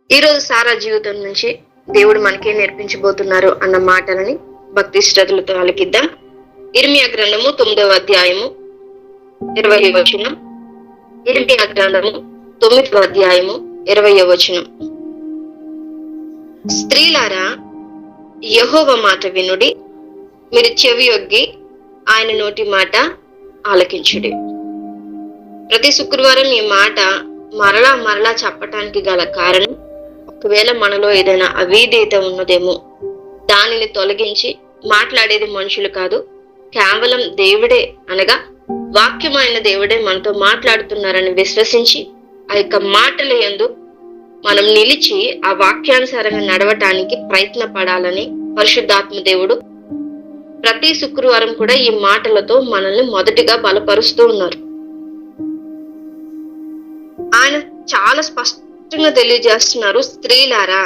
ఈరోజు సారా జీవితం నుంచి దేవుడు మనకే నేర్పించబోతున్నారు అన్న మాటలని భక్తి శ్రద్ధలతో ఆలకిద్దాం. ఇర్మియా గ్రంథము 9వ అధ్యాయము 20వ వచనం. ఇర్మియా గ్రంథము 9వ అధ్యాయము 20వ వచనం. స్త్రీలారా, యెహోవా మాట వినుడి, మీరు చెవియొగ్గి ఆయన నోటి మాట ఆలకించుడి. ప్రతి శుక్రవారం ఈ మాట మరలా మరలా చెప్పటానికి గల కారణం, ఒకవేళ మనలో ఏదైనా అవిధేయత ఉన్నదేమో దానిని తొలగించి మాట్లాడేది మనుషులు కాదు, కేవలం దేవుడే, అనగా వాక్యమైన దేవుడే మనతో మాట్లాడుతున్నారని విశ్వసించి ఆ యొక్క మాటల యందు మనం నిలిచి ఆ వాక్యానుసారంగా నడవటానికి ప్రయత్న పడాలని పరిశుద్ధాత్మ దేవుడు ప్రతి శుక్రవారం కూడా ఈ మాటలతో మనల్ని మొదటిగా బలపరుస్తూ ఉన్నారు. ఆయన చాలా స్పష్టంగా తెలియజేస్తున్నారు, స్త్రీలారా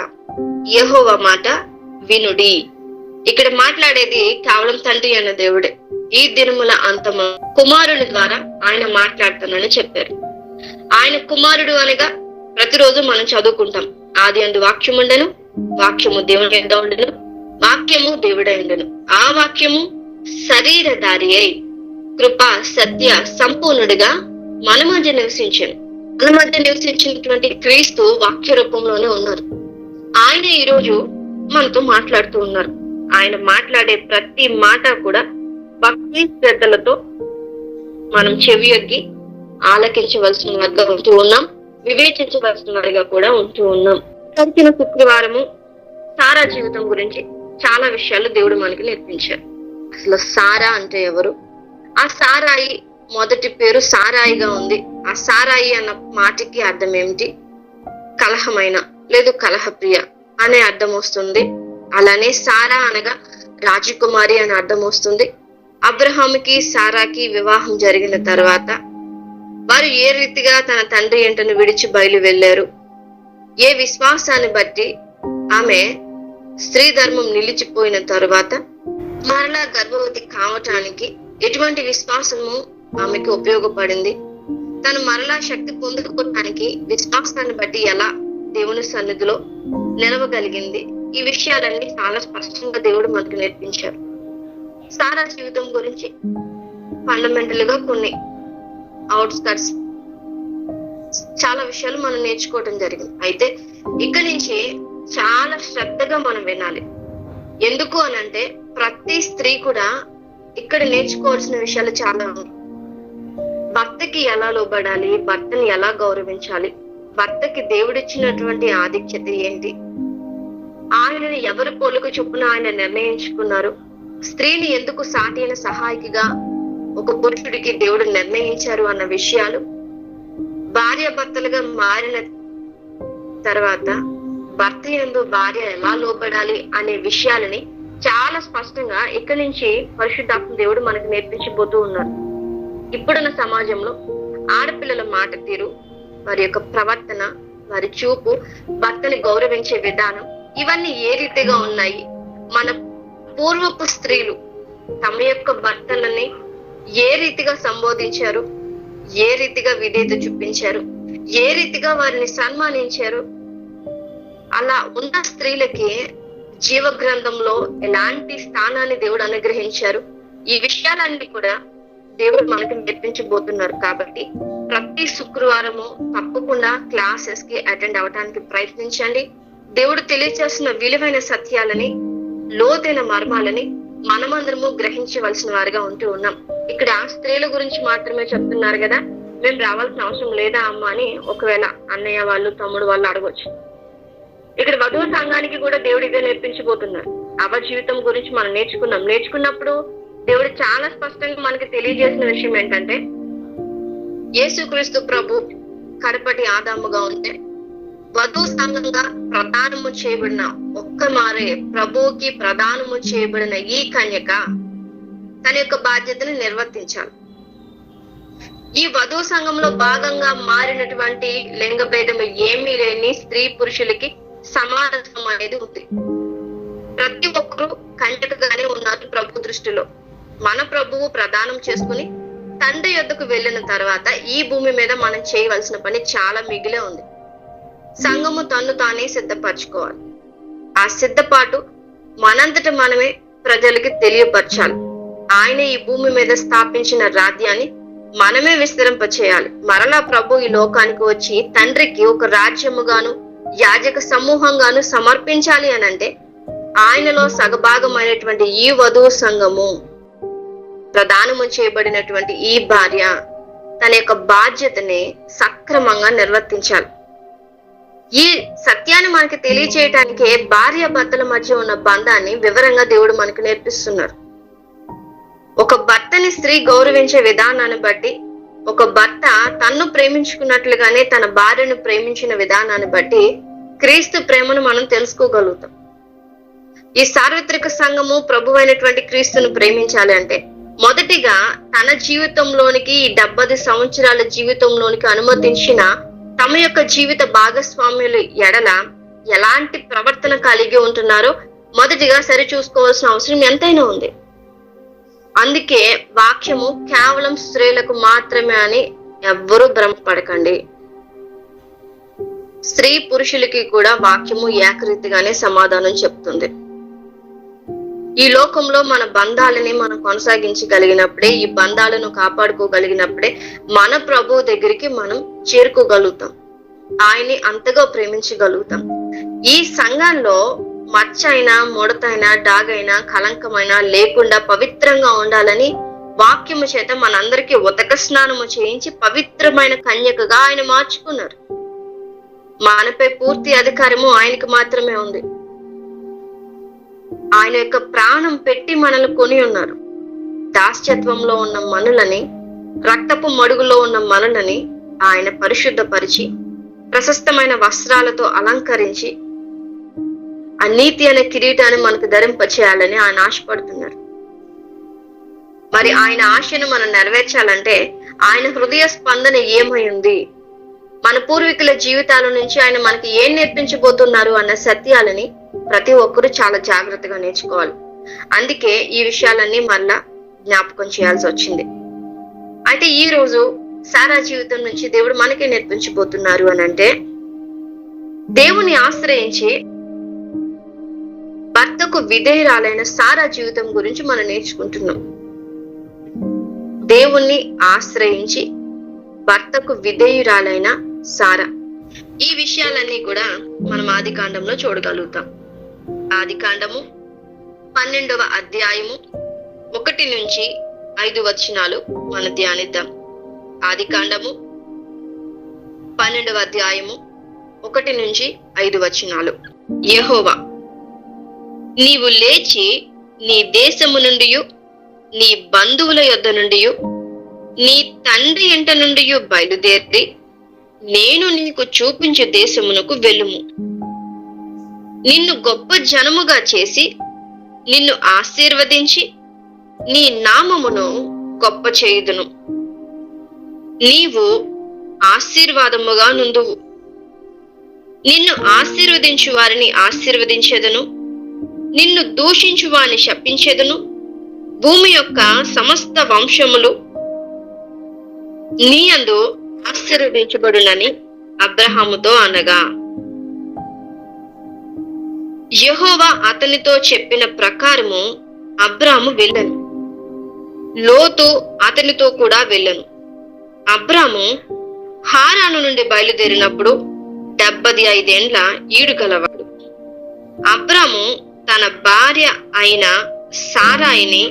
యెహోవా మాట వినుడి. ఇక్కడ మాట్లాడేది కేవలం తండ్రి అన్న దేవుడే. ఈ దినముల అంతము కుమారుని ద్వారా ఆయన మాట్లాడుతానని చెప్పారు. ఆయన కుమారుడు అనగా ప్రతిరోజు మనం చదువుకుంటాం, ఆది అందు వాక్యం ఉండెను, వాక్యము దేవుని యొద్ద ఉండెను, వాక్యము దేవుడై ఉండెను, ఆ వాక్యము శరీరధారి అయి కృప సత్య సంపూర్ణుడిగా మన మధ్య నివసించాను. మన మధ్య నివసించినటువంటి క్రీస్తు వాక్య రూపంలోనే ఉన్నారు. ఆయన ఈరోజు మనతో మాట్లాడుతూ ఉన్నారు. ఆయన మాట్లాడే ప్రతి మాట కూడా భక్తి శ్రద్ధలతో మనం చెవియొగ్గి ఆలకించవలసిన వారిగా ఉంటూ ఉన్నాం, వివేచించవలసిన వారిగా కూడా ఉంటూ ఉన్నాం. గడిచిన శుక్రవారము సారా జీవితం గురించి చాలా విషయాలు దేవుడు మనకి నేర్పించారు. అసలు సారా అంటే ఎవరు? ఆ సారాయి మొదటి పేరు సారాయిగా ఉంది. ఆ సారాయి అన్న మాటకి అర్థం ఏమిటి? కలహమైన లేదు కలహప్రియ అనే అర్థం వస్తుంది. అలానే సారా అనగా రాజకుమారి అని అర్థం వస్తుంది. అబ్రహాముకి సారాకి వివాహం జరిగిన తర్వాత వారు ఏ రీతిగా తన తండ్రి ఇంటను విడిచి బయలు వెళ్ళారు, ఏ విశ్వాసాన్ని బట్టి ఆమె స్త్రీ ధర్మం నిలిచిపోయిన తరువాత మరలా గర్భవతి కావటానికి ఎటువంటి విశ్వాసము ఆమెకు ఉపయోగపడింది, తను మరలా శక్తి పొందుకోవటానికి విశ్వాసాన్ని బట్టి ఎలా దేవుని సన్నిధిలో నిలవగలిగింది, ఈ విషయాలన్నీ చాలా స్పష్టంగా దేవుడు మనకు నేర్పించారు. సారా జీవితం గురించి ఫండమెంటల్ గా కొన్ని అవుట్స్కట్స్ చాలా విషయాలు మనం నేర్చుకోవడం జరిగింది. అయితే ఇక్కడి నుంచి చాలా శ్రద్ధగా మనం వినాలి. ఎందుకు అనంటే ప్రతి స్త్రీ కూడా ఇక్కడ నేర్చుకోవాల్సిన విషయాలు చాలా ఉన్నాయి. భర్తకి ఎలా లోబడాలి, భర్తని ఎలా గౌరవించాలి, భర్తకి దేవుడిచ్చినటువంటి ఆధిక్యత ఏంటి, ఆయనని ఎవరి పోలుకు చొప్పున ఆయన నిర్ణయించుకున్నారు, స్త్రీని ఎందుకు సాటి అయిన సహాయకిగా ఒక పురుషుడికి దేవుడు నిర్ణయించారు అన్న విషయాలు, భార్య భర్తలుగా మారిన తర్వాత భర్త యందు భార్య ఎలా లోబడాలి అనే విషయాలని చాలా స్పష్టంగా ఇక్కడి నుంచి పరిశుద్ధాత్మ దేవుడు మనకు నేర్పించబోతూ ఉన్నారు. ఇప్పుడున్న సమాజంలో ఆడపిల్లల మాట తీరు, వారి యొక్క ప్రవర్తన, వారి చూపు, భర్తని గౌరవించే విధానం, ఇవన్నీ ఏ రీతిగా ఉన్నాయి, మన పూర్వపు స్త్రీలు తమ యొక్క భర్తలని ఏ రీతిగా సంబోధించారు, ఏ రీతిగా విధేయత చూపించారు, ఏ రీతిగా వారిని సన్మానించారు, అలా ఉన్న స్త్రీలకి జీవ గ్రంథంలో ఎలాంటి స్థానాన్ని దేవుడు అనుగ్రహించారు, ఈ విషయాలన్నీ కూడా దేవుడు మనకి నేర్పించబోతున్నారు. కాబట్టి ప్రతి శుక్రవారము తప్పకుండా క్లాసెస్ కి అటెండ్ అవడానికి ప్రయత్నించండి. దేవుడు తెలియచేస్తున్న విలువైన సత్యాలని, లోతైన మర్మాలని మనమందరము గ్రహించవలసిన వారిగా ఉంటూ ఉన్నాం. ఇక్కడ స్త్రీల గురించి మాత్రమే చెప్తున్నారు కదా, మేము రావాల్సిన అవసరం లేదా అమ్మ అని ఒకవేళ అన్నయ్య వాళ్ళు, తమ్ముడు వాళ్ళు అడగొచ్చు. ఇక్కడ వధువు సంఘానికి కూడా దేవుడు ఇదే నేర్పించబోతున్నారు. అవ జీవితం గురించి మనం నేర్చుకున్నప్పుడు దేవుడు చాలా స్పష్టంగా మనకి తెలియజేసిన విషయం ఏంటంటే, యేసుక్రీస్తు ప్రభు కడపటి ఆదాముగా ఉంటే వధువు సంఘంగా ప్రదానము చేయబడిన ఒక్క మారే ప్రభువుకి ప్రదానము చేయబడిన ఈ కన్యక తన యొక్క బాధ్యతను నిర్వర్తించాలి. ఈ వధువు సంఘంలో భాగంగా మారినటువంటి లింగ భేదం ఏమీ లేని స్త్రీ పురుషులకి సమానత్వం అనేది ఉంది. ప్రతి ఒక్కరూ కన్యకగానే ఉన్నారు ప్రభు దృష్టిలో. మన ప్రభువు ప్రదానం చేసుకుని తండ్రి యొద్దకు వెళ్ళిన తర్వాత ఈ భూమి మీద మనం చేయవలసిన పని చాలా మిగిలే ఉంది. సంఘము తన్ను తానే సిద్ధపరచుకోవాలి. ఆ సిద్ధపాటు మనంతట మనమే ప్రజలకి తెలియపరచాలి. ఆయన ఈ భూమి మీద స్థాపించిన రాజ్యాన్ని మనమే విస్తరింపచేయాలి. మరలా ప్రభు ఈ లోకానికి వచ్చి తండ్రికి ఒక రాజ్యముగాను యాజక సమూహంగాను సమర్పించాలి అని అంటే ఆయనలో సగభాగమైనటువంటి ఈ వధువు సంఘము, ప్రదానము చేయబడినటువంటి ఈ భార్య తన యొక్క బాధ్యతని సక్రమంగా నిర్వర్తించాలి. ఈ సత్యాన్ని మనకి తెలియచేయటానికే భార్య భర్తల మధ్య ఉన్న బంధాన్ని వివరంగా దేవుడు మనకు నేర్పిస్తున్నారు. ఒక భర్తని స్త్రీ గౌరవించే విధానాన్ని బట్టి, ఒక భర్త తన్ను ప్రేమించుకున్నట్లుగానే తన భార్యను ప్రేమించిన విధానాన్ని బట్టి క్రీస్తు ప్రేమను మనం తెలుసుకోగలుగుతాం. ఈ సార్వత్రిక సంఘము ప్రభువైనటువంటి క్రీస్తును ప్రేమించాలి అంటే మొదటిగా తన జీవితంలోనికి, ఈ 70 సంవత్సరాల జీవితంలోనికి అనుమతించిన తమ యొక్క జీవిత భాగస్వాములు ఎడల ఎలాంటి ప్రవర్తన కలిగి ఉంటున్నారో మొదటిగా సరి చూసుకోవాల్సిన అవసరం ఎంతైనా ఉంది. అందుకే వాక్యము కేవలం స్త్రీలకు మాత్రమే అని ఎవ్వరూ భ్రమపడకండి. స్త్రీ పురుషులకి కూడా వాక్యము ఏకరీతిగానే సమాధానం చెప్తుంది. ఈ లోకంలో మన బంధాలని మనం కొనసాగించగలిగినప్పుడే, ఈ బంధాలను కాపాడుకోగలిగినప్పుడే మన ప్రభు దగ్గరికి మనం చేరుకోగలుగుతాం, ఆయన్ని అంతగా ప్రేమించగలుగుతాం. ఈ సంఘంలో మచ్చైనా, ముడతైనా, డాగైనా, కలంకమైనా లేకుండా పవిత్రంగా ఉండాలని వాక్యము చేత మనందరికీ ఉతక స్నానము చేయించి పవిత్రమైన కన్యకగా ఆయన మార్చుకున్నారు. మనపై పూర్తి అధికారము ఆయనకి మాత్రమే ఉంది. ఆయన యొక్క ప్రాణం పెట్టి మనల్ని కొని ఉన్నారు. దాస్యత్వంలో ఉన్న మనులని, రక్తపు మడుగులో ఉన్న మనులని ఆయన పరిశుద్ధపరిచి ప్రశస్తమైన వస్త్రాలతో అలంకరించి ఆ నీతి అనే కిరీటాన్ని మనకు ధరింపచేయాలని ఆయన ఆశపడుతున్నారు. మరి ఆయన ఆశను మనం నెరవేర్చాలంటే ఆయన హృదయ స్పందన ఏమై ఉంది, మన పూర్వీకుల జీవితాల నుంచి ఆయన మనకి ఏం నేర్పించబోతున్నారు అన్న సత్యాలని ప్రతి ఒక్కరూ చాలా జాగ్రత్తగా నేర్చుకోవాలి. అందుకే ఈ విషయాలన్నీ మళ్ళా జ్ఞాపకం చేయాల్సి వచ్చింది. అయితే ఈ రోజు సారా జీవితం నుంచి దేవుడు మనకి నేర్పించబోతున్నారు అని అంటే, దేవుని ఆశ్రయించి భర్తకు విధేయురాలైన సారా జీవితం గురించి మనం నేర్చుకుంటున్నాం. దేవుణ్ణి ఆశ్రయించి భర్తకు విధేయురాలైన సారా, ఈ విషయాలన్నీ కూడా మనం ఆదికాండంలో చూడగలుగుతాం. ఆదికాండము 12వ అధ్యాయము 1 నుంచి 5 వచనాలు మనం ధ్యానిద్దాం. ఆదికాండము 12వ అధ్యాయము 1 నుంచి 5 వచనాలు. యెహోవా, నీవు లేచి నీ దేశము నుండి, నీ బంధువుల యొద్ద నుండి, నీ తండ్రి ఇంట నుండి బయలుదేరి నేను నీకు చూపించే దేశమునకు వెళ్ళుము. నిన్ను గొప్ప జనముగా చేసి నిన్ను ఆశీర్వదించి నీ నామమును గొప్ప చేయుదును. నీవు ఆశీర్వాదముగా నుండువు. నిన్ను ఆశీర్వదించు వారిని ఆశీర్వదించెదను, నిన్ను దూషించు వారిని శపించెదను. భూమి యొక్క సమస్త వంశములు నీ యందు ఆశీర్వదించబడునని అబ్రహాముతో అనగా, యెహోవా అతనితో చెప్పిన ప్రకారము అబ్రాము వెళ్ళను. లోతు అతనితో కూడా వెళ్ళను. అబ్రాము హారాను నుండి బయలుదేరినప్పుడు 75 ఏండ్ల ఈడు గలవాడు. అబ్రాము తన భార్య అయిన సారాయిని,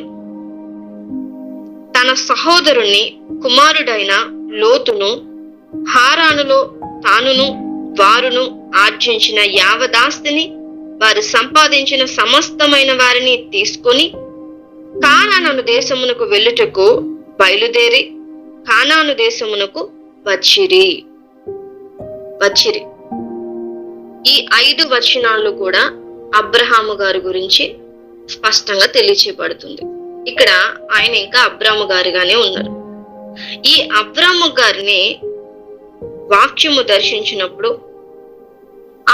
తన సహోదరుని కుమారుడైన లోతును, హారానులో తానును వారును ఆర్జించిన యావదాస్తిని, వారు సంపాదించిన సమస్తమైన వారిని తీసుకొని కానాను దేశమునకు వెళ్ళుటకు బయలుదేరి కానాను దేశమునకు వచ్చిరి. ఈ 5 వచనాలు కూడా అబ్రహాము గారి గురించి స్పష్టంగా తెలియచేయబడుతుంది. ఇక్కడ ఆయన ఇంకా అబ్రాము గారిగానే ఉన్నారు. ఈ అబ్రాము గారిని వాక్యము దర్శించినప్పుడు,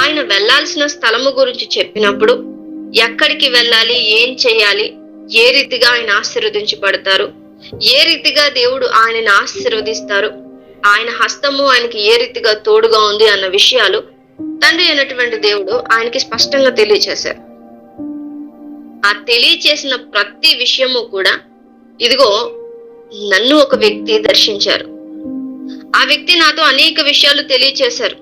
ఆయన వెళ్లాల్సిన స్థలము గురించి చెప్పినప్పుడు, ఎక్కడికి వెళ్ళాలి, ఏం చేయాలి, ఏ రీతిగా ఆయన ఆశీర్వదించబడతారు, ఏ రీతిగా దేవుడు ఆయనని ఆశీర్వదిస్తారు, ఆయన హస్తము ఆయనకి ఏ రీతిగా తోడుగా ఉంది అన్న విషయాలు తండ్రి అయినటువంటి దేవుడు ఆయనకి స్పష్టంగా తెలియచేశారు. ఆ తెలియచేసిన ప్రతి విషయము కూడా, ఇదిగో నన్ను ఒక వ్యక్తి దర్శించారు, ఆ వ్యక్తి నాతో అనేక విషయాలు తెలియచేశారు,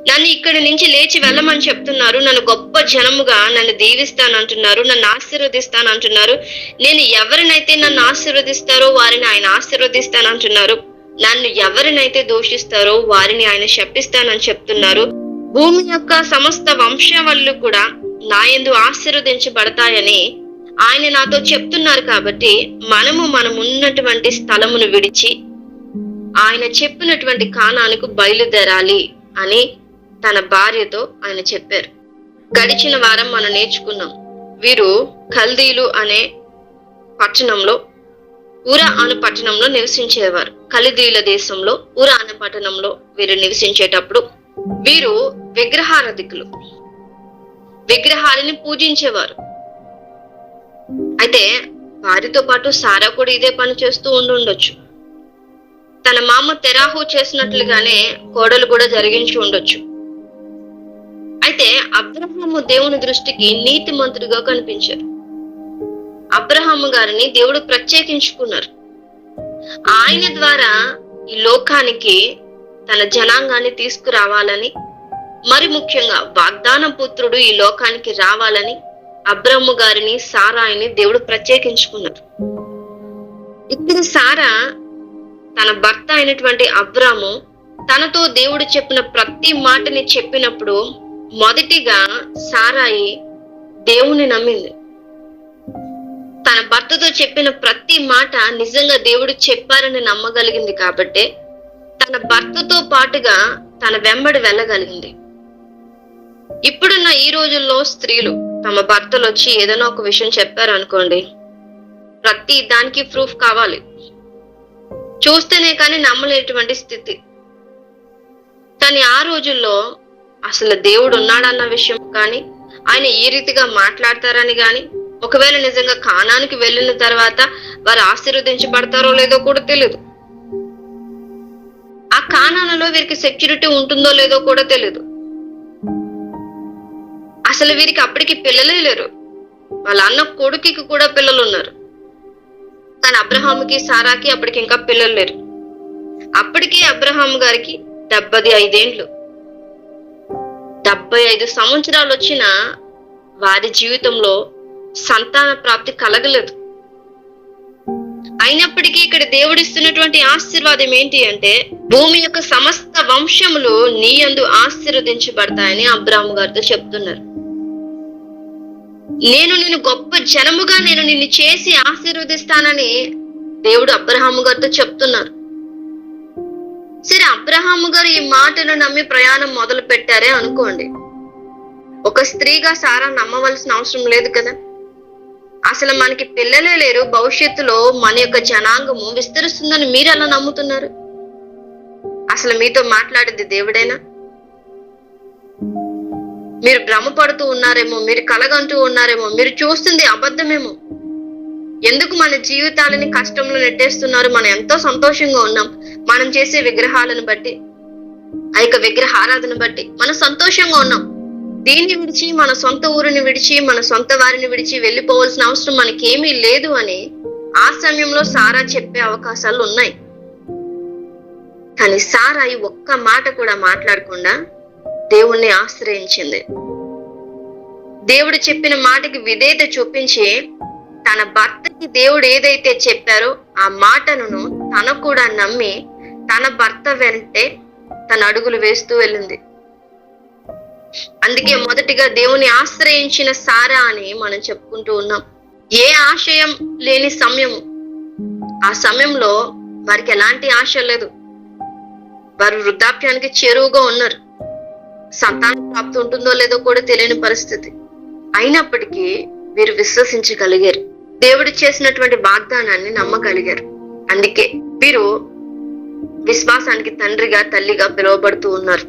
నన్ను ఇక్కడి నుంచి లేచి వెళ్ళమని చెప్తున్నారు, నన్ను గొప్ప జనముగా నన్ను దీవిస్తానంటున్నారు, నన్ను ఆశీర్వదిస్తానంటున్నారు, నేను ఎవరినైతే నన్ను ఆశీర్వదిస్తారో వారిని ఆయన ఆశీర్వదిస్తానంటున్నారు, నన్ను ఎవరినైతే దూషిస్తారో వారిని ఆయన శపిస్తానని చెప్తున్నారు, భూమి యొక్క సమస్త వంశావళులు కూడా నా యందు ఆశీర్వదించబడతాయని ఆయన నాతో చెప్తున్నారు. కాబట్టి మనం ఉన్నటువంటి స్థలమును విడిచి ఆయన చెప్పినటువంటి కానానుకు బయలుదేరాలి అని తన భార్యతో ఆయన చెప్పారు. గడిచిన వారం మనం నేర్చుకున్నాం, వీరు కల్దీలు అనే పట్టణంలో, ఉర అను పట్టణంలో నివసించేవారు. కల్దీల దేశంలో ఉర అనే పట్టణంలో వీరు నివసించేటప్పుడు వీరు విగ్రహారాధికులు, విగ్రహాలని పూజించేవారు. అయితే వారితో పాటు సారా కూడా ఇదే పని చేస్తూ ఉండొచ్చు. తన మామ తెరాహు చేసినట్లుగానే కోడలు కూడా జరిగించి ఉండొచ్చు. అయితే అబ్రహాము దేవుని దృష్టికి నీతిమంతుడిగా కనిపించారు. అబ్రహాము గారిని దేవుడు ప్రత్యేకించుకున్నారు. ఆయన ద్వారా ఈ లోకానికి తన జనాంగాన్ని తీసుకురావాలని, మరి ముఖ్యంగా వాగ్దాన పుత్రుడు ఈ లోకానికి రావాలని అబ్రహాము గారిని, సారాయిని దేవుడు ప్రత్యేకించుకున్నారు. ఇక్కడ సారా తన భర్త అయినటువంటి అబ్రాము తనతో దేవుడు చెప్పిన ప్రతి మాటని చెప్పినప్పుడు మొదటిగా సారాయి దేవుని నమ్మింది. తన భర్తతో చెప్పిన ప్రతి మాట నిజంగా దేవుడు చెప్పారని నమ్మగలిగింది. కాబట్టి తన భర్తతో పాటుగా తన వెంబడి వెళ్ళగలిగింది. ఇప్పుడున్న ఈ రోజుల్లో స్త్రీలు తమ భర్తలు వచ్చి ఏదైనా ఒక విషయం చెప్పారు అనుకోండి, ప్రతి దానికి ప్రూఫ్ కావాలి, చూస్తేనే కానీ నమ్మలేటువంటి స్థితి. కానీ ఆ రోజుల్లో అసలు దేవుడు ఉన్నాడన్న విషయం కానీ, ఆయన ఈ రీతిగా మాట్లాడతారని కానీ, ఒకవేళ నిజంగా కానానికి వెళ్ళిన తర్వాత వారు ఆశీర్వదించబడతారో లేదో కూడా తెలియదు. ఆ కానాలలో వీరికి సెక్యూరిటీ ఉంటుందో లేదో కూడా తెలియదు. అసలు వీరికి అప్పటికి పిల్లలే లేరు. వాళ్ళ అన్న కొడుకుకి కూడా పిల్లలు ఉన్నారు, కానీ అబ్రహాముకి సారాకి అప్పటికి ఇంకా పిల్లలు లేరు. అప్పటికి అబ్రహాము గారికి 75 ఏండ్లు, 75 సంవత్సరాలు వచ్చిన వారి జీవితంలో సంతాన ప్రాప్తి కలగలేదు. అయినప్పటికీ ఇక్కడ దేవుడిస్తున్నటువంటి ఆశీర్వాదం ఏంటి అంటే, భూమి యొక్క సమస్త వంశములు నీ యందు ఆశీర్వదించబడతాయని అబ్రహాము గారితో చెప్తున్నారు. నేను గొప్ప జనముగా నేను నిన్ను చేసి ఆశీర్వదిస్తానని దేవుడు అబ్రహాము గారితో చెప్తున్నారు. సరే, అబ్రహాము గారు ఈ మాటను నమ్మి ప్రయాణం మొదలు పెట్టారే అనుకోండి. ఒక స్త్రీగా సారా నమ్మవలసిన అవసరం లేదు కదా. అసలు మనకి పిల్లలే లేరు, భవిష్యత్తులో మన యొక్క జనాంగము విస్తరిస్తుందని మీరు ఎలా నమ్ముతున్నారు? అసలు మీతో మాట్లాడేది దేవుడేనా? మీరు భ్రమపడుతూ ఉన్నారేమో, మీరు కలగంటూ ఉన్నారేమో, మీరు చూస్తుంది అబద్ధమేమో. ఎందుకు మన జీవితాలని కష్టంలో నెట్టేస్తున్నారు? మనం ఎంతో సంతోషంగా ఉన్నాం. మనం చేసే విగ్రహాలను బట్టి, ఆ యొక్క విగ్రహారాధన బట్టి మనం సంతోషంగా ఉన్నాం. దీన్ని విడిచి, మన సొంత ఊరిని విడిచి, మన సొంత వారిని విడిచి వెళ్ళిపోవాల్సిన అవసరం మనకేమీ లేదు అని ఆ సమయంలో సారా చెప్పే అవకాశాలు ఉన్నాయి. కానీ సారా ఈ ఒక్క మాట కూడా మాట్లాడకుండా దేవుణ్ణి ఆశ్రయించింది. దేవుడు చెప్పిన మాటకి విధేయత చూపించి తన భర్తకి దేవుడు ఏదైతే చెప్పారో ఆ మాటను తను కూడా నమ్మి తన భర్త వెంటే తన అడుగులు వేస్తూ వెళ్ళింది. అందుకే మొదటిగా దేవుని ఆశ్రయించిన సారా అని మనం చెప్పుకుంటూ ఉన్నాం. ఏ ఆశయం లేని సమయము, ఆ సమయంలో వారికి ఎలాంటి ఆశ లేదు. వారు వృద్ధాప్యానికి చేరువుగా ఉన్నారు. సంతాన ప్రాప్తి ఉంటుందో లేదో కూడా తెలియని పరిస్థితి. అయినప్పటికీ వీరు విశ్వసించగలిగారు, దేవుడు చేసినటువంటి వాగ్దానాన్ని నమ్మగలిగారు. అందుకే వీరు విశ్వాసానికి తండ్రిగా, తల్లిగా పిలువబడుతూ ఉన్నారు.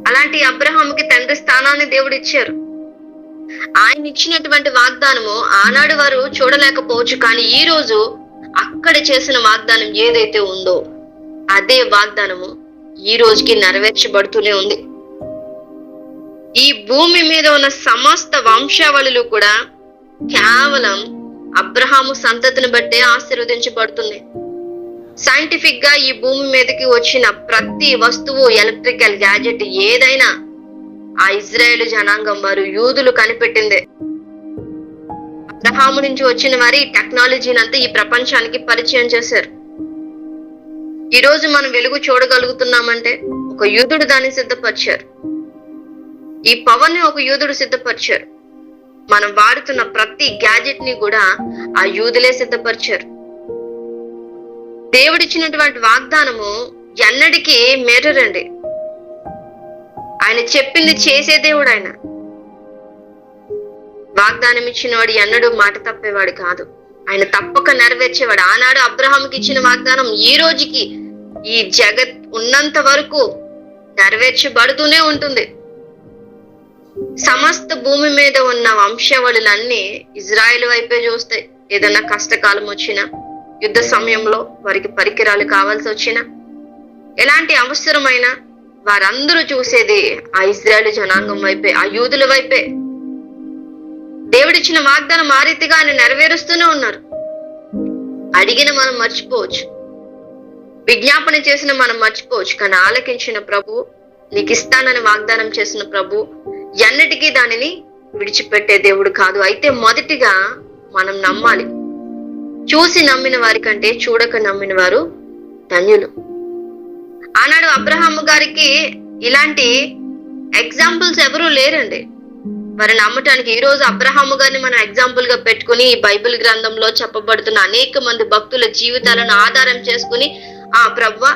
అలాంటి అబ్రహాముకి తండ్రి స్థానాన్ని దేవుడు ఇచ్చారు. ఆయన ఇచ్చినటువంటి వాగ్దానము ఆనాడు వారు చూడలేకపోవచ్చు, కానీ ఈ రోజు అక్కడ చేసిన వాగ్దానం ఏదైతే ఉందో అదే వాగ్దానము ఈ రోజుకి నెరవేర్చబడుతూనే ఉంది. ఈ భూమి మీద ఉన్న సమస్త వంశావళులు కూడా కేవలం అబ్రహాము సంతతిని బట్టే ఆశీర్వదించబడుతుంది. సైంటిఫిక్ గా ఈ భూమి మీదకి వచ్చిన ప్రతి వస్తువు, ఎలక్ట్రికల్ గ్యాజెట్ ఏదైనా ఆ ఇజ్రాయేలు జనాంగం వారు యూదులు కనిపెట్టిందే. అబ్రహాము నుంచి వచ్చిన వారి టెక్నాలజీని అంతా ఈ ప్రపంచానికి పరిచయం చేశారు. ఈ రోజు మనం వెలుగు చూడగలుగుతున్నామంటే ఒక యూదుడు దాన్ని సిద్ధపరిచారు. ఈ పవర్ ని ఒక యూదుడు సిద్ధపరిచారు. మనం వాడుతున్న ప్రతి గ్యాజెట్ ని కూడా ఆ యూదులే సిద్ధపరిచారు. దేవుడిచ్చినటువంటి వాగ్దానము ఎన్నటికీ మేరరండి. ఆయన చెప్పింది చేసే దేవుడు. ఆయన వాగ్దానం ఇచ్చినవాడు ఎన్నడూ మాట తప్పేవాడు కాదు. ఆయన తప్పక నెరవేర్చేవాడు. ఆనాడు అబ్రహాముకి ఇచ్చిన వాగ్దానం ఈ రోజుకి, ఈ జగత్ ఉన్నంత వరకు నెరవేర్చబడుతూనే ఉంటుంది. సమస్త భూమి మీద ఉన్న వంశావళులన్నీ ఇజ్రాయెల్ వైపే చూస్తాయి. ఏదైనా కష్టకాలం వచ్చినా, యుద్ధ సమయంలో వారికి పరికరాలు కావాల్సి వచ్చినా, ఎలాంటి అవసరమైనా వారందరూ చూసేది ఆ ఇజ్రాయెల్ జనాంగం వైపే, ఆ యూదుల వైపే. దేవుడిచ్చిన వాగ్దానం ఆ రీతిగా ఆయన నెరవేరుస్తూనే ఉన్నారు. అడిగిన మనం మర్చిపోవచ్చు, విజ్ఞాపన చేసిన మనం మర్చిపోవచ్చు, కానీ ఆలకించిన ప్రభు, నీకు ఇస్తానని వాగ్దానం చేసిన ప్రభు ఎన్నటికీ దానిని విడిచిపెట్టే దేవుడు కాదు. అయితే మొదటిగా మనం నమ్మాలి. చూసి నమ్మిన వారి కంటే చూడక నమ్మిన వారు ధన్యులు. ఆనాడు అబ్రహాము గారికి ఇలాంటి ఎగ్జాంపుల్స్ ఎవరూ లేరండి వారిని నమ్మటానికి. ఈ రోజు అబ్రహాము గారిని మనం ఎగ్జాంపుల్ గా పెట్టుకుని ఈ బైబిల్ గ్రంథంలో చెప్పబడుతున్న అనేక మంది భక్తుల జీవితాలను ఆధారం చేసుకుని, ఆ ప్రభువా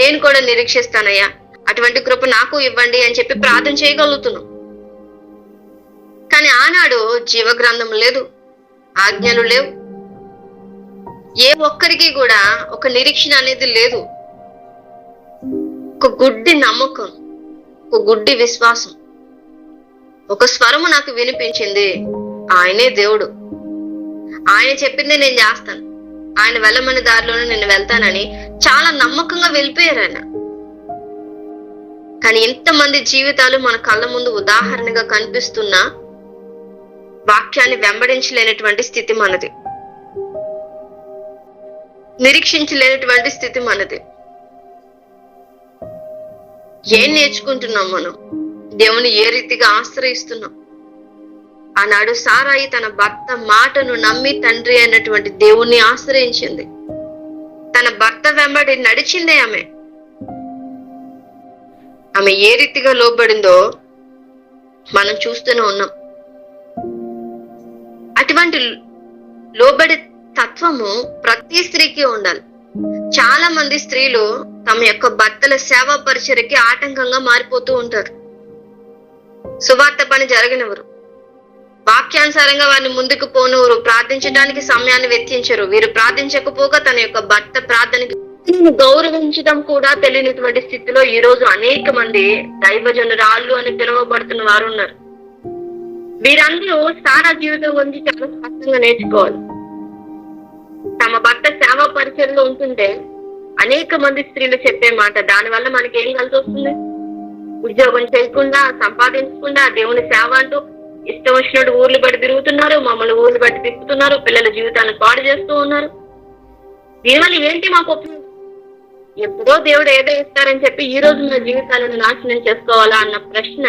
నేను కూడా నిరీక్షిస్తానయ్యా, అటువంటి కృప నాకు ఇవ్వండి అని చెప్పి ప్రార్థన చేయగలుగుతున్నాం. కానీ ఆనాడు జీవ గ్రంథం లేదు, ఆజ్ఞలు లేవు, ఏ ఒక్కరికి కూడా ఒక నిరీక్షణ అనేది లేదు. ఒక గుడ్డి నమ్మకం, ఒక గుడ్డి విశ్వాసం. ఒక స్వరము నాకు వినిపించింది, ఆయనే దేవుడు, ఆయన చెప్పింది నేను చేస్తాను, ఆయన వెళ్ళమని దారిలోనే నేను వెళ్తానని చాలా నమ్మకంగా వెళ్ళిపోయారు ఆయన. కానీ ఇంతమంది జీవితాలు మన కళ్ళ ముందు ఉదాహరణగా కనిపిస్తున్న వాక్యాన్ని వెంబడించలేనటువంటి స్థితి మనది, నిరీక్షించలేనటువంటి స్థితి మనది. ఏం నేర్చుకుంటున్నాం మనం? దేవుని ఏ రీతిగా ఆశ్రయిస్తున్నాం? ఆనాడు సారాయి తన భర్త మాటను నమ్మి తండ్రి అయినటువంటి దేవుణ్ణి ఆశ్రయించింది. తన భర్త వెంబడి నడిచిందే ఆమె. ఆమె ఏ రీతిగా లోబడిందో మనం చూస్తూనే ఉన్నాం. అటువంటి లోబడి తత్వము ప్రతి స్త్రీకి ఉండాలి. చాలా మంది స్త్రీలు తమ యొక్క భర్తల సేవా పరిచర్యకి ఆటంకంగా మారిపోతూ ఉంటారు. సువార్త పని జరగనివ్వరు, వాక్యానుసారంగా వారిని ముందుకు పోనివ్వరు, ప్రార్థించడానికి సమయాన్ని వెచ్చించరు. వీరు ప్రార్థించకపోగా తన యొక్క భర్త ప్రార్థనకి గౌరవించడం కూడా తెలియనటువంటి స్థితిలో ఈ రోజు అనేక మంది దైవజనురాళ్ళు అని పిలువబడుతున్న వారు ఉన్నారు. వీరందరూ సారా జీవితం గురించి చాలా స్పష్టంగా నేర్చుకోవాలి. తమ భర్త సేవా పరిచయంలో ఉంటుంటే అనేక మంది స్త్రీలు చెప్పే మాట, దానివల్ల మనకి ఏం కలిసి వస్తుంది? ఉద్యోగం చేయకుండా, సంపాదించకుండా, దేవుని సేవ అంటూ ఇష్టం వచ్చినట్టు ఊర్లు బట్టి తిరుగుతున్నారు, మమ్మల్ని ఊర్లు బట్టి తిప్పుతున్నారు, పిల్లల జీవితాన్ని పాడు చేస్తూ ఉన్నారు. దీనివల్ల ఏంటి మాకు ఉపయోగం? ఎప్పుడో దేవుడు ఏదో ఇస్తారని చెప్పి ఈ రోజు మన జీవితాలను నాశనం చేసుకోవాలా అన్న ప్రశ్న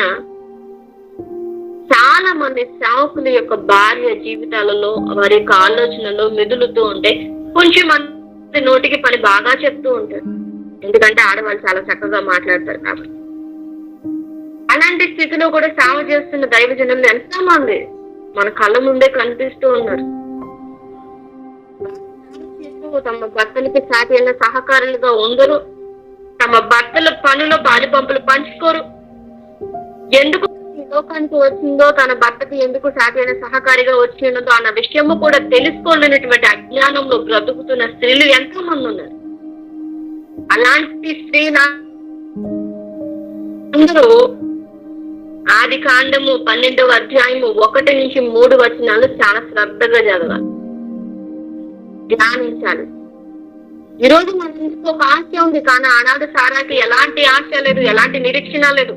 చాలా మంది సేవకుల యొక్క భార్య జీవితాలలో, వారి యొక్క ఆలోచనలో మెదులుతూ ఉంటే కొంచెం మంది నోటికి పని బాగా చెప్తూ ఉంటారు. ఎందుకంటే ఆడవాళ్ళు చాలా చక్కగా మాట్లాడతారు కాబట్టి. అలాంటి స్థితిలో కూడా సేవ చేస్తున్న దైవజనులు ఎంతో మంది మన కళ్ళ ముందే కనిపిస్తూ ఉన్నారు. తమ భర్తలకి సాటి అయిన సహకారులుగా ఉండరు, తమ భర్తల పనులు పాలిపంపులు పంచుకోరు. ఎందుకు లోకానికి వచ్చిందో, తన భర్తకి ఎందుకు సాటి అయిన సహకారిగా వచ్చిందో అన్న విషయము కూడా తెలుసుకోలేనటువంటి అజ్ఞానంలో బ్రతుకుతున్న స్త్రీలు ఎంతో మంది ఉన్నారు. అలాంటి స్త్రీలు అందరూ ఆది కాండము 12వ అధ్యాయము 1 నుంచి 3 వచనాలు చాలా శ్రద్ధగా చదవాలి, ధ్యానించాలి. ఈ రోజు మన ఇంటికి ఒక ఆశ ఉంది, కానీ ఆనాడు సారాకి ఎలాంటి ఆశ లేదు, ఎలాంటి నిరీక్షణ లేదు,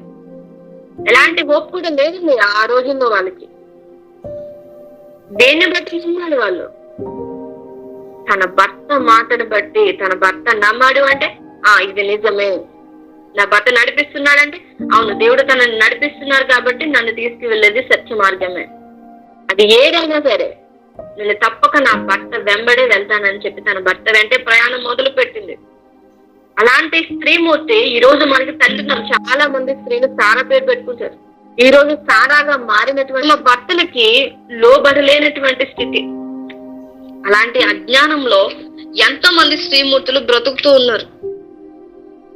ఎలాంటి హోప్ కూడా లేదు ఆ రోజుల్లో వాళ్ళకి. దేన్ని బట్టి నమ్మాలి వాళ్ళు? తన భర్త మాటను బట్టి. తన భర్త నమ్మాడు అంటే ఇది నిజమే, నా భర్త నడిపిస్తున్నాడంటే అవును, దేవుడు తనని నడిపిస్తున్నారు కాబట్టి నన్ను తీసుకువెళ్ళేది సత్య మార్గమే. అది ఏదైనా సరే నేను తప్పక నా భర్త వెంబడే వెళ్తానని చెప్పి తన భర్త వెంటే ప్రయాణం మొదలు పెట్టింది. అలాంటి స్త్రీమూర్తి ఈ రోజు మనకి తల్లిదండ్రులు. చాలా మంది స్త్రీలు సారా పేరు పెట్టుకుంటారు. ఈ రోజు సారాగా మారినటువంటి మా భర్తలకి లోబడలేనటువంటి స్థితి. అలాంటి అజ్ఞానంలో ఎంతో మంది స్త్రీమూర్తులు బ్రతుకుతూ ఉన్నారు.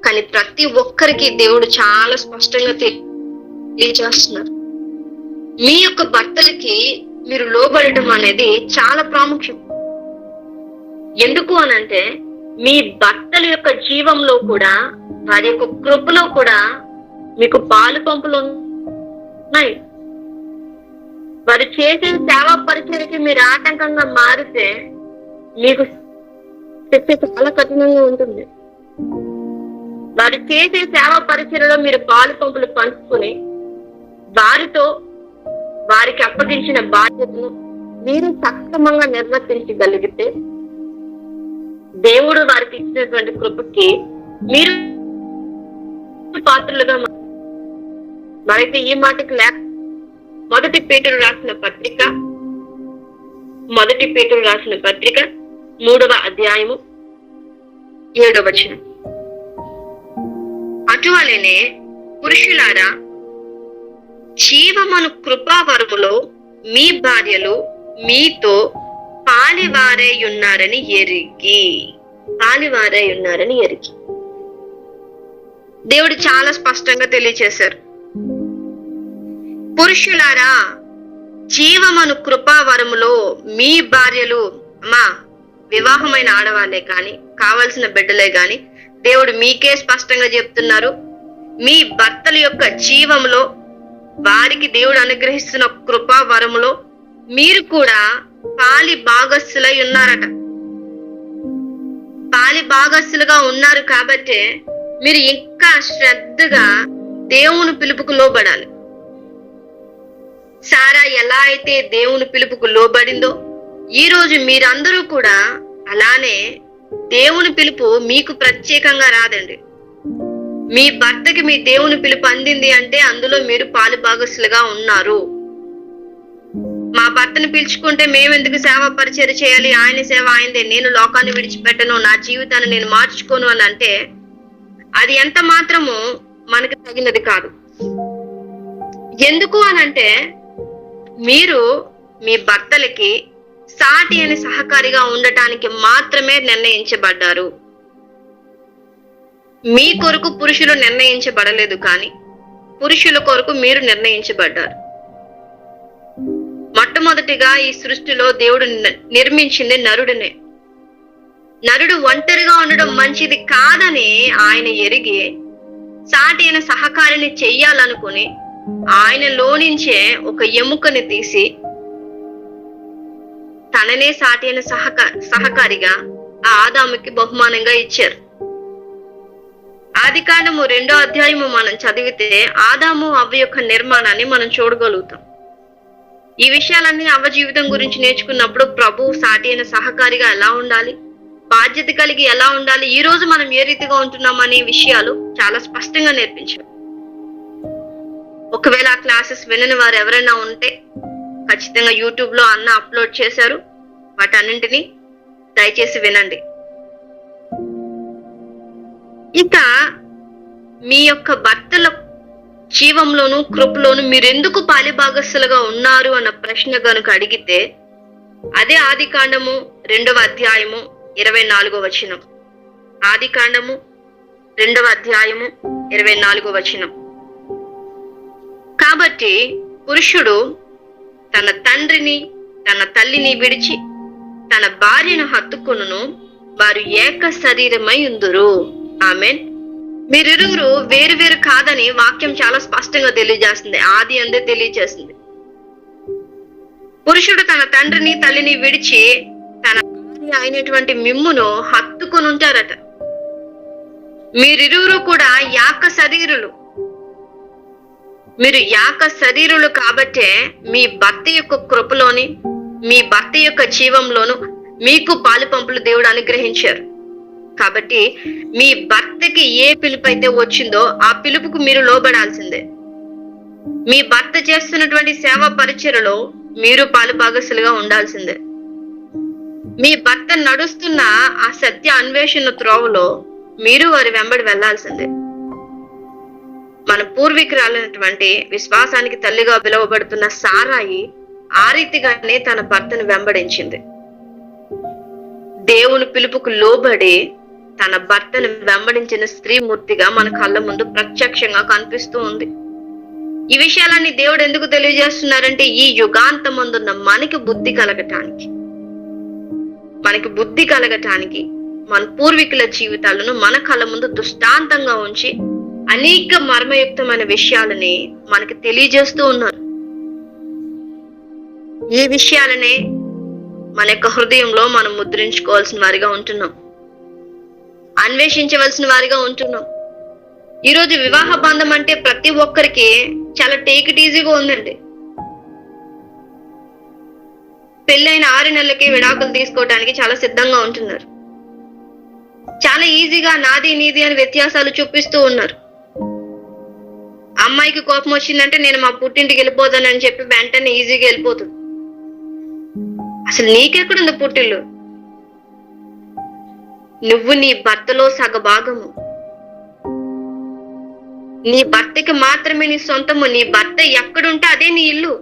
కానీ ప్రతి ఒక్కరికి దేవుడు చాలా స్పష్టంగా తెలియజేస్తున్నారు, మీ యొక్క భర్తలకి మీరు లోబడటం అనేది చాలా ప్రాముఖ్యం. ఎందుకు అనంటే మీ భర్తల యొక్క జీవంలో కూడా, వారి యొక్క కృపలో కూడా మీకు పాలు పంపులు ఉన్నాయి. వారు చేసే సేవా పరిచయకి మీరు ఆటంకంగా మారితే మీకు శిక్ష చాలా కఠినంగా ఉంటుంది. వారు చేసే సేవా పరిచయలో మీరు పాలు పంపులు పంచుకుని వారికి అప్పగించిన బాధ్యతను మీరు సక్రమంగా నిర్వర్తించగలిగితే దేవుడు వారికి ఇచ్చినటువంటి కృపకి మీరు పాత్రలుగా. మరైతే ఈ మాటకి మొదటి పేతురు రాసిన పత్రిక 3వ అధ్యాయము 7వ వచనం. అటువలనే పురుషులారా, జీవమను కృపావరములో మీ భార్యలు మీతో పాలివారై ఉన్నారని ఎరిగి. దేవుడు చాలా స్పష్టంగా తెలియచేశారు. పురుషులారా, జీవమను కృపావరములో మీ భార్యలు, వివాహమైన ఆడవాళ్ళే కాని, కావలసిన బిడ్డలే గాని, దేవుడు మీకే స్పష్టంగా చెప్తున్నారు, మీ భర్తల యొక్క జీవంలో వారికి దేవుడు అనుగ్రహిస్తున్న కృపా వరములో మీరు కూడా పాలి భాగస్థులై ఉన్నారట. పాలి భాగస్థులుగా ఉన్నారు కాబట్టి మీరు ఇంకా శ్రద్ధగా దేవుని పిలుపుకు లోబడాలి. సారా ఎలా అయితే దేవుని పిలుపుకు లోబడిందో, ఈ రోజు మీరందరూ కూడా అలానే దేవుని పిలుపు మీకు ప్రత్యేకంగా రాదండి. మీ భర్తకి మీ దేవుని పిలుపు అందింది అంటే అందులో మీరు పాలు భాగస్సులుగా ఉన్నారు. మా భర్తను పిలుచుకుంటే మేమెందుకు సేవా పరిచయం చేయాలి, ఆయన సేవ ఆయనదే, నేను లోకాన్ని విడిచిపెట్టను, నా జీవితాన్ని నేను మార్చుకోను అని అంటే అది ఎంత మాత్రము మనకు తగినది కాదు. ఎందుకు అనంటే మీరు మీ భర్తలకి సాటి అని సహకారిగా ఉండటానికి మాత్రమే నిర్ణయించబడ్డారు. మీ కొరకు పురుషులు నిర్ణయించబడలేదు, కానీ పురుషుల కొరకు మీరు నిర్ణయించబడ్డారు. మొట్టమొదటిగా ఈ సృష్టిలో దేవుడు నిర్మించింది నరుడినే. నరుడు ఒంటరిగా ఉండడం మంచిది కాదని ఆయన ఎరిగి సాటి అయిన సహకారిని చెయ్యాలనుకుని ఆయనలో నుంచే ఒక ఎముకని తీసి తననే సాటి అయిన సహకారిగా ఆ ఆదాముకి బహుమానంగా ఇచ్చారు. ఆదికాండము 2వ అధ్యాయము మనం చదివితే ఆదాము అవ్వ యొక్క నిర్మాణాన్ని మనం చూడగలుగుతాం. ఈ విషయాలన్నీ అవ్వ జీవితం గురించి నేర్చుకున్నప్పుడు ప్రభు సాటి అయిన సహకారిగా ఎలా ఉండాలి, బాధ్యత కలిగి ఎలా ఉండాలి, ఈ రోజు మనం ఏ రీతిగా ఉంటున్నాం అనే విషయాలు చాలా స్పష్టంగా నేర్పించారు. ఒకవేళ ఆ క్లాసెస్ వినని వారు ఎవరైనా ఉంటే ఖచ్చితంగా యూట్యూబ్ లో అన్న అప్లోడ్ చేశారు, వాటన్నింటినీ దయచేసి వినండి. ఇక మీ యొక్క భర్తల జీవంలోను కృపలోను మీరెందుకు పాలిభాగస్సులుగా ఉన్నారు అన్న ప్రశ్న కనుక అడిగితే అదే ఆదికాండము 2వ అధ్యాయము 24వ వచనం. ఆదికాండము 2వ అధ్యాయము 24వ వచనం. కాబట్టి పురుషుడు తన తండ్రిని తన తల్లిని విడిచి తన భార్యను హత్తుకొనును, వారు ఏక శరీరమై ఉందురు. ఆమేన్. మీరిరువురు వేరు వేరు కాదని వాక్యం చాలా స్పష్టంగా తెలియజేస్తుంది, ఆది అందే తెలియజేస్తుంది. పురుషుడు తన తండ్రిని తల్లిని విడిచి తన భార్య అయినటువంటి మిమ్మును హత్తుకొని ఉంటారట. మీరిరువురు కూడా యాక శరీరులు. మీరు యాక శరీరులు కాబట్టే మీ భర్త యొక్క కృపలోని, మీ భర్త యొక్క జీవంలోను మీకు పాలు పంపులు దేవుడు అనుగ్రహించారు. కాబట్టి మీ భర్తకి ఏ పిలుపు అయితే వచ్చిందో ఆ పిలుపుకు మీరు లోబడాల్సిందే. మీ భర్త చేస్తున్నటువంటి సేవా పరిచర్యలో మీరు పాలు భాగస్సులుగా ఉండాల్సిందే. మీ భర్త నడుస్తున్న ఆ సత్య అన్వేషణ త్రోవలో మీరు వారి వెంబడి వెళ్లాల్సిందే. మన పూర్వీకురాలైనటువంటి విశ్వాసానికి తల్లిగా పిలువబడుతున్న సారాయి ఆ రీతిగానే తన భర్తను వెంబడించింది. దేవుని పిలుపుకు లోబడి తన భర్తను వెంబడించిన స్త్రీమూర్తిగా మన కళ్ళ ముందు ప్రత్యక్షంగా కనిపిస్తూ ఉంది. ఈ విషయాలన్నీ దేవుడు ఎందుకు తెలియజేస్తున్నారంటే ఈ యుగాంతమందున్న మనకి బుద్ధి కలగటానికి, మన పూర్వీకుల జీవితాలను మన కళ్ళ ముందు దృష్టాంతంగా ఉంచి అనేక మర్మయుక్తమైన విషయాలని మనకి తెలియజేస్తూ ఉన్నారు. ఈ విషయాలనే మన యొక్క హృదయంలో మనం ముద్రించుకోవాల్సిన వారిగా ఉంటున్నాం, అన్వేషించవలసిన వారిగా ఉంటున్నాం. ఈరోజు వివాహ బంధం అంటే ప్రతి ఒక్కరికి చాలా టేక్ ఇట్ ఈజీగా ఉందండి. పెళ్ళైన 6 నెలలకి విడాకులు తీసుకోవడానికి చాలా సిద్ధంగా ఉంటున్నారు. చాలా ఈజీగా నాది నీది అని వ్యత్యాసాలు చూపిస్తూ ఉన్నారు. అమ్మాయికి కోపం వచ్చిందంటే నేను మా పుట్టింటికి వెళ్ళిపోతానని చెప్పి వెంటనే ఈజీగా వెళ్ళిపోతుంది. అసలు నీకెక్కడుంది పుట్టిల్లు? నువ్వు నీ భర్తలో సగభాగము. నీ భర్తకి మాత్రమే నీ సొంతము. నీ భర్త ఎక్కడుంటే అదే నీ ఇల్లు.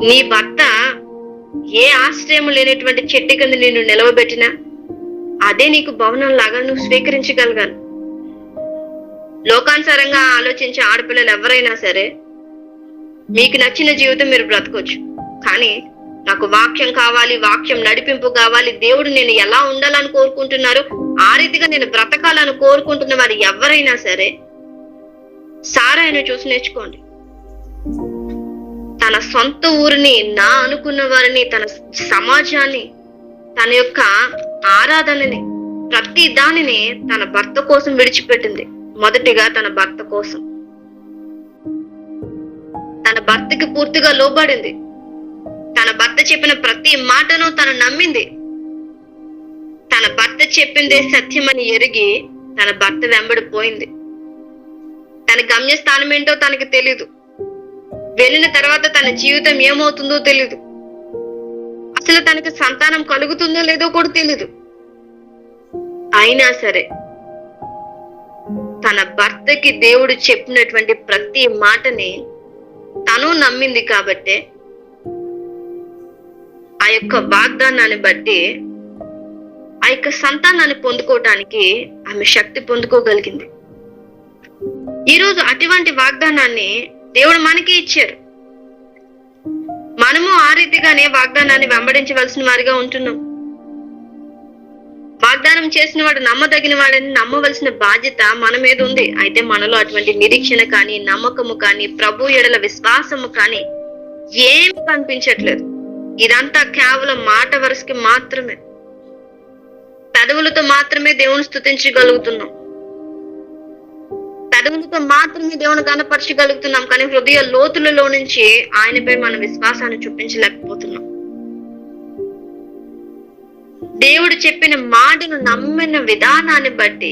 నీ భర్త ఏ ఆశ్రయం లేనటువంటి చెట్టు కింద నిన్ను నిలవబెట్టినా అదే నీకు భవనం లాగా నువ్వు స్వీకరించగలగాలి. లోకానుసారంగా ఆలోచించే ఆడపిల్లలు ఎవరైనా సరే మీకు నచ్చిన జీవితం మీరు బ్రతకొచ్చు, కానీ నాకు వాక్యం కావాలి, వాక్యం నడిపింపు కావాలి, దేవుడు నేను ఎలా ఉండాలని కోరుకుంటున్నారు ఆ రీతిగా నేను బ్రతకాలని కోరుకుంటున్న వారు ఎవరైనా సరే సారాయిని చూసి నేర్చుకోండి. తన సొంత ఊరిని, నా అనుకున్న వారిని, తన సమాజాన్ని, తన యొక్క ఆరాధనని, ప్రతి దానిని తన భర్త కోసం విడిచిపెట్టింది. మొదటిగా తన భర్త కోసం, తన భర్తకి పూర్తిగా లోబడింది. తన భర్త చెప్పిన ప్రతి మాటను తను నమ్మింది. తన భర్త చెప్పిందే సత్యమని ఎరిగి తన భర్త వెంబడిపోయింది. తన గమ్యస్థానం ఏంటో తనకి తెలీదు. వెళ్ళిన తర్వాత తన జీవితం ఏమవుతుందో తెలీదు. అసలు తనకి సంతానం కలుగుతుందో లేదో కూడా తెలీదు. అయినా సరే తన భర్తకి దేవుడు చెప్పినటువంటి ప్రతి మాటని తను నమ్మింది కాబట్టే ఆ యొక్క వాగ్దానాన్ని బట్టి ఆ యొక్క సంతానాన్ని పొందుకోవటానికి ఆమె శక్తి పొందుకోగలిగింది. ఈరోజు అటువంటి వాగ్దానాన్ని దేవుడు మనకి ఇచ్చారు. మనము ఆ రీతిగానే వాగ్దానాన్ని వెంబడించవలసిన వారిగా ఉంటున్నాం. వాగ్దానం చేసిన వాడు నమ్మదగిన వాడని నమ్మవలసిన బాధ్యత మన మీద ఉంది. అయితే మనలో అటువంటి నిరీక్షణ కానీ, నమ్మకము కానీ, ప్రభు ఎడల విశ్వాసము కానీ ఏమి కనిపించట్లేదు. ఇదంతా కేవలం మాట వరుసకి మాత్రమే, పెదవులతో మాత్రమే దేవుని స్తుతించగలుగుతున్నాం, పెదవులతో మాత్రమే దేవుని కనపరచగలుగుతున్నాం, కానీ హృదయ లోతులలో నుంచి ఆయనపై మన విశ్వాసాన్ని చూపించలేకపోతున్నాం. దేవుడు చెప్పిన మాటను నమ్మిన విధానాన్ని బట్టి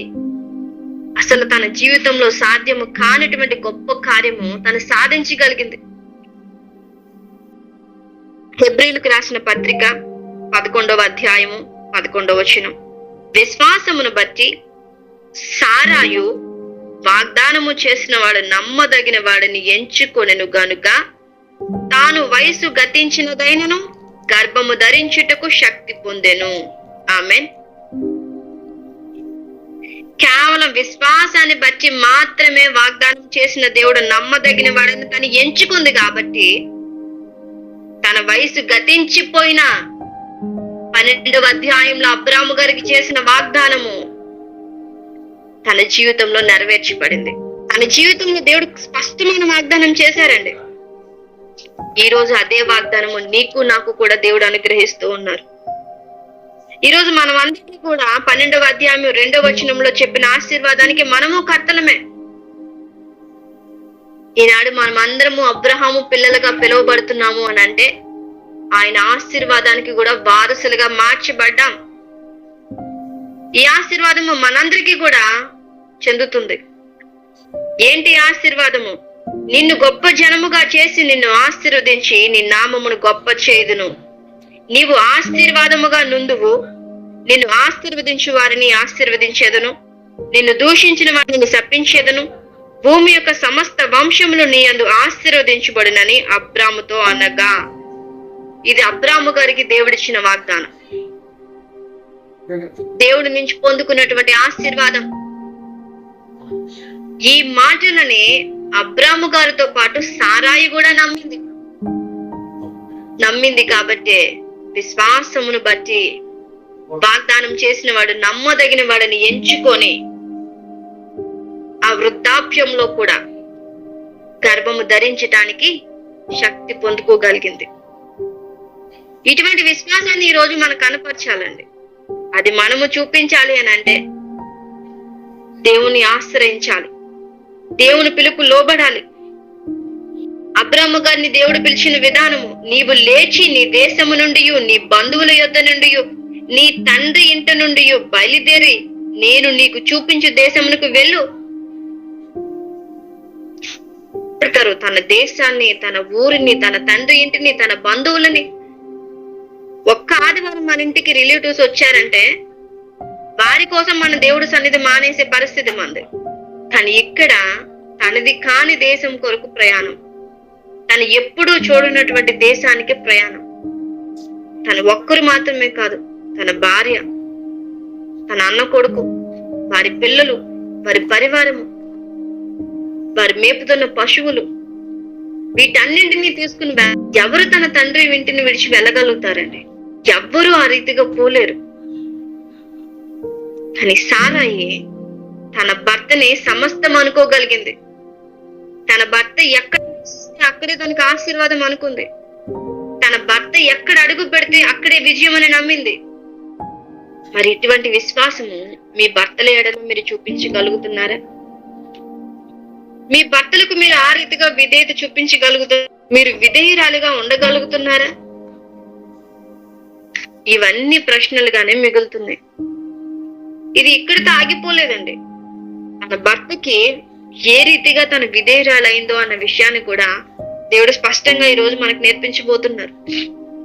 అసలు తన జీవితంలో సాధ్యము కానటువంటి గొప్ప కార్యము తను సాధించగలిగింది. హెబ్రీయులకు రాసిన పత్రిక 11వ అధ్యాయము 11వ వచనం, విశ్వాసమును బట్టి సారాయు వాగ్దానము చేసిన వాడు నమ్మదగిన వాడిని ఎంచుకొనెను గనుక తాను వయసు గతించినదైనను గర్భము ధరించుటకు శక్తి పొందెను. ఆమేన్. కేవలం విశ్వాసాన్ని బట్టి మాత్రమే వాగ్దానం చేసిన దేవుడు నమ్మదగిన వాడిని తను ఎంచుకుంది కాబట్టి తన వయసు గతించిపోయిన 12వ అధ్యాయంలో అబ్రాము గారికి చేసిన వాగ్దానము తన జీవితంలో నెరవేర్చబడింది. తన జీవితంలో దేవుడు స్పష్టమైన వాగ్దానం చేశారండి. ఈ రోజు అదే వాగ్దానము నీకు నాకు కూడా దేవుడు అనుగ్రహిస్తూ ఉన్నారు. ఈరోజు మనం అందరికీ కూడా 12వ అధ్యాయం 2వ వచనంలో చెప్పిన ఆశీర్వాదానికి మనము కర్తలమే. ఈనాడు మనం అందరము అబ్రహాము పిల్లలుగా పిలువబడుతున్నాము అని అంటే ఆయన ఆశీర్వాదానికి కూడా వారసులుగా మార్చబడ్డాం. ఈ ఆశీర్వాదము మనందరికీ కూడా చెందుతుంది. ఏంటి ఆశీర్వాదము? నిన్ను గొప్ప జనముగా చేసి నిన్ను ఆశీర్వదించి నీ నామమును గొప్ప చేయుదును. నీవు ఆశీర్వాదముగా నుండువు. నిన్ను ఆశీర్వదించు వారిని ఆశీర్వదించేదను, నిన్ను దూషించిన వారిని శపించేదను. భూమి యొక్క సమస్త వంశములు నీ యందు ఆశీర్వదించబడునని అబ్రాముతో అనగా, ఇది అబ్రాము గారికి దేవుడిచ్చిన వాగ్దానం. దేవుడి నుంచి పొందుకున్నటువంటి ఆశీర్వాదం. ఈ మాటలని అబ్రాము గారితో పాటు సారాయి కూడా నమ్మింది కాబట్టి విశ్వాసమును బట్టి వాగ్దానం చేసిన వాడు నమ్మదగిన వాడిని ఎంచుకొని ఆ వృద్ధాప్యంలో కూడా గర్భము ధరించటానికి శక్తి పొందుకోగలిగింది. ఇటువంటి విశ్వాసాన్ని ఈ రోజు మనకు కనపరచాలండి. అది మనము చూపించాలి అని అంటే దేవుని ఆశ్రయించాలి, దేవుని పిలుపు లోబడాలి. అబ్రాము గారిని దేవుడు పిలిచిన విధానము, నీవు లేచి నీ దేశము నుండి నీ బంధువుల యొద్ద నుండి నీ తండ్రి ఇంట నుండి బయలుదేరి నేను నీకు చూపించు దేశమునకు వెళ్ళు. తన దేశాన్ని, తన ఊరిని, తన తండ్రి ఇంటిని, తన బంధువులని. ఒక్క ఆదివారం మన ఇంటికి రిలేటివ్స్ వచ్చారంటే వారి కోసం మన దేవుడి సన్నిధి మానేసే పరిస్థితి మంది. కానీ ఇక్కడ తనది కాని దేశం కొరకు ప్రయాణం, తను ఎప్పుడూ చూడనటువంటి దేశానికి ప్రయాణం. తన ఒక్కరు మాత్రమే కాదు, తన భార్య, తన అన్న కొడుకు, వారి పిల్లలు, వారి పరివారము, వారి మేపుతున్న పశువులు, వీటన్నింటినీ తీసుకుని ఎవరు తన తండ్రి ఇంటిని విడిచి వెళ్ళగలుగుతారండి? ఎవ్వరూ ఆ రీతిగా పోలేరు. కానీ సారాయి తన భర్తని సమస్తం అనుకోగలిగింది. తన భర్త అక్కడే తనకు ఆశీర్వాదం అనుకుంది. తన భర్త ఎక్కడ అడుగు పెడితే అక్కడే విజయం అని నమ్మింది. మరి ఇటువంటి విశ్వాసము మీ భర్తల ఎడల మీరు చూపించగలుగుతున్నారా? మీ భర్తలకు మీరు ఆ రీతిగా విధేయత చూపించగలుగుతారు? మీరు విధేయురాలుగా ఉండగలుగుతున్నారా? ఇవన్నీ ప్రశ్నలుగానే మిగులుతున్నాయి. ఇది ఇక్కడితో ఆగిపోలేదండి. తన భర్తకి ఏ రీతిగా తన విధేయురాలైందో అన్న విషయాన్ని కూడా దేవుడు స్పష్టంగా ఈ రోజు మనకు నేర్పించబోతున్నారు.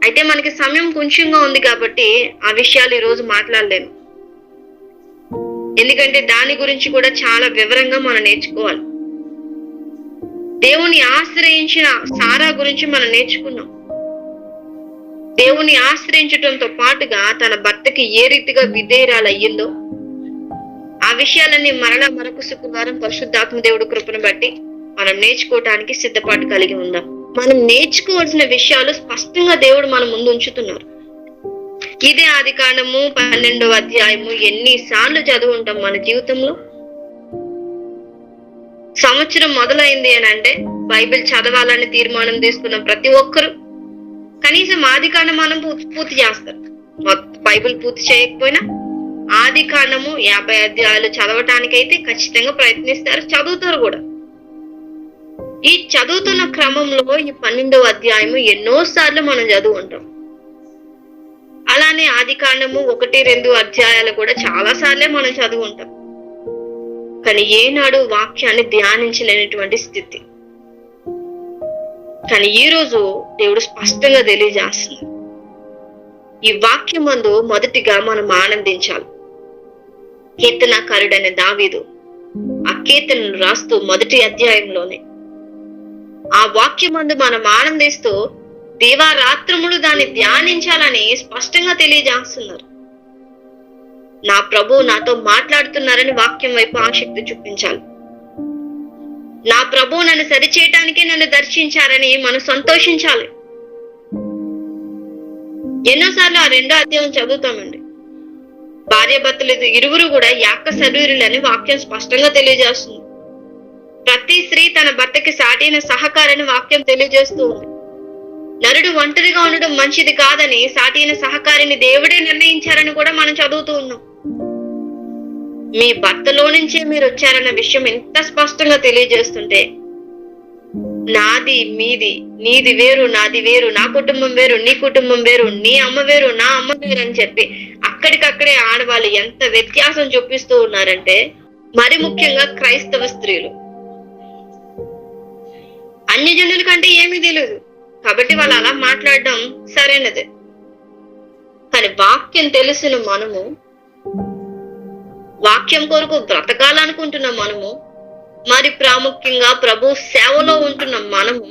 అయితే మనకి సమయం కొంచెంగా ఉంది కాబట్టి ఆ విషయాలు ఈ రోజు మాట్లాడలేను. ఎందుకంటే దాని గురించి కూడా చాలా వివరంగా మనం నేర్చుకోవాలి. దేవుని ఆశ్రయించిన సారా గురించి మనం నేర్చుకున్నాం. దేవుని ఆశ్రయించడంతో పాటుగా తన భర్తకి ఏ రీతిగా విధేయురాలు అయ్యిందో ఆ విషయాలన్నీ మరలా మరొక శుక్రవారం పరిశుద్ధాత్మ దేవుడు కృపను బట్టి మనం నేర్చుకోవటానికి సిద్ధపాటు కలిగి ఉందాం. మనం నేర్చుకోవాల్సిన విషయాలు స్పష్టంగా దేవుడు మన ముందు ఉంచుతున్నారు. ఇదే ఆదికాండము 12వ అధ్యాయము ఎన్నిసార్లు చదువుంటాం మన జీవితంలో? సంవత్సరం మొదలైంది అని అంటే బైబిల్ చదవాలని తీర్మానం తీసుకున్న ప్రతి ఒక్కరు కనీసం ఆదికాండం మనం పూర్తి చేస్తారు. బైబిల్ పూర్తి చేయకపోయినా ఆదికాండము 50 అధ్యాయాలు చదవటానికైతే ఖచ్చితంగా ప్రయత్నిస్తారు, చదువుతారు కూడా. ఈ చదువుతున్న క్రమంలో ఈ 12వ అధ్యాయము ఎన్నోసార్లు మనం చదువుంటాం. అలానే ఆదికాండము 1-2 అధ్యాయాలు కూడా చాలా సార్లే మనం చదువుంటాం. కానీ ఏనాడు వాక్యాన్ని ధ్యానించలేనటువంటి స్థితి. కానీ ఈ రోజు దేవుడు స్పష్టంగా తెలియజేస్తున్నారు. ఈ వాక్యం మందు మొదటిగా మనం ఆనందించాలి. కీర్తనాకారుడైన దావీదు ఆ కీర్తనను రాస్తూ మొదటి అధ్యాయంలోనే ఆ వాక్యం మందు మనం ఆనందిస్తూ దివారాత్రములు దాన్ని ధ్యానించాలని స్పష్టంగా తెలియజేస్తున్నారు. నా ప్రభు నాతో మాట్లాడుతున్నారని వాక్యం వైపు ఆసక్తి చూపించాలి. నా ప్రభు నన్ను సరిచేయటానికే నన్ను దర్శించారని మనం సంతోషించాలి. ఎన్నోసార్లు ఆ 2వ అధ్యాయం చదువుతామండి. భార్యాభర్తలు ఇరువురు కూడా యాక్క శరీరులని వాక్యం స్పష్టంగా తెలియజేస్తుంది. ప్రతి స్త్రీ తన భర్తకి సాటైన సహకారాన్ని వాక్యం తెలియజేస్తూ ఉంది. నరుడు ఒంటరిగా ఉండడం మంచిది కాదని సాటి అయిన సహకారిని దేవుడే నిర్ణయించారని కూడా మనం చదువుతూ ఉన్నాం. మీ భర్తలో నుంచే మీరు వచ్చారన్న విషయం ఎంత స్పష్టంగా తెలియజేస్తుంటే, నాది మీది, నీది వేరు నాది వేరు, నా కుటుంబం వేరు నీ కుటుంబం వేరు, నీ అమ్మ వేరు నా అమ్మ వేరు అని చెప్పి అక్కడికక్కడే ఆడవాళ్ళు ఎంత వ్యత్యాసం చూపిస్తూ ఉన్నారంటే, మరి ముఖ్యంగా క్రైస్తవ స్త్రీలు. అన్యజనుల కంటే ఏమీ తెలియదు కాబట్టి వాళ్ళు అలా మాట్లాడడం సరైనదే. కానీ వాక్యం తెలిసిన మనము, వాక్యం కొరకు బ్రతకాలనుకుంటున్న మనము, మరి ప్రాముఖ్యంగా ప్రభు సేవలో ఉంటున్న మనము